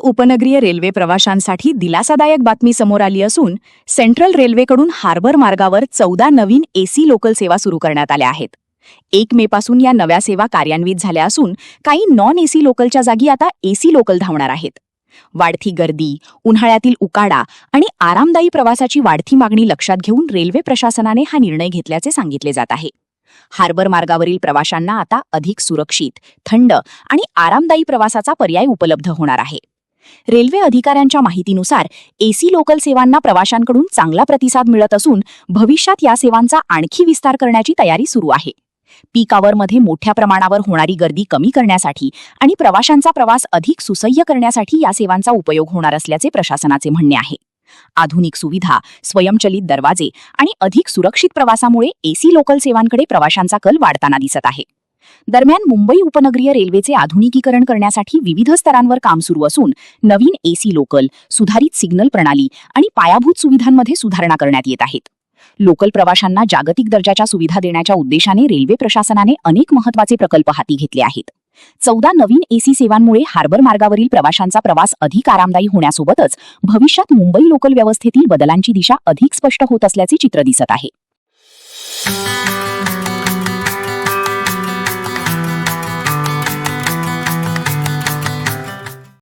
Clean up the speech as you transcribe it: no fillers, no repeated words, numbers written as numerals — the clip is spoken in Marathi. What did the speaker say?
उपनगरीय रेल्वे प्रवाशांसाठी दिलासादायक बातमी समोर आली असून सेंट्रल रेल्वेकडून हार्बर मार्गावर 14 नवीन एसी लोकल सेवा सुरू करण्यात आल्या आहेत. 1 मे पासून या नव्या सेवा कार्यान्वित झाल्या असून काही नॉन एसी लोकलच्या जागी आता एसी लोकल धावणार आहेत. वाढती गर्दी, उन्हाळ्यातील उकाडा आणि आरामदायी प्रवासाची वाढती मागणी लक्षात घेऊन रेल्वे प्रशासनाने हा निर्णय घेतल्याचे सांगितले जात आहे. हार्बर मार्गावरील प्रवाशांना आता अधिक सुरक्षित, थंड आणि आरामदायी प्रवासाचा पर्याय उपलब्ध होणार आहे. रेल्वे अधिकाऱ्यांच्या माहितीनुसार एसी लोकल सेवांना प्रवाशांकडून चांगला प्रतिसाद मिळत असून भविष्यात या सेवांचा आणखी विस्तार करण्याची तयारी सुरू आहे. पीक आवरमध्ये मोठ्या प्रमाणावर होणारी गर्दी कमी करण्यासाठी आणि प्रवाशांचा प्रवास अधिक सुसह्य करण्यासाठी या सेवांचा उपयोग होणार असल्याचे प्रशासनाचे म्हणणे आहे. आधुनिक सुविधा, स्वयंचलित दरवाजे आणि अधिक सुरक्षित प्रवासामुळे एसी लोकल सेवांकडे प्रवाशांचा कल वाढताना दिसत आहे. दरम्यान मुंबई उपनगरीय रेल्वेचे आधुनिकीकरण करण्यासाठी विविध स्तरांवर काम सुरू असून नवीन एसी लोकल, सुधारित सिग्नल प्रणाली आणि पायाभूत सुविधांमध्ये सुधारणा करण्यात येत आहेत. लोकल प्रवाशांना जागतिक दर्जाच्या सुविधा देण्याच्या उद्देशाने रेल्वे प्रशासनाने अनेक महत्त्वाचे प्रकल्प हाती घेतले आहेत. 14 नवीन एसी सेवांमुळे हार्बर मार्गावरील प्रवाशांचा प्रवास अधिक आरामदायी होण्यासोबतच भविष्यात मुंबई लोकल व्यवस्थेतील बदलांची दिशा अधिक स्पष्ट होत असल्याचे चित्र दिसत आहे.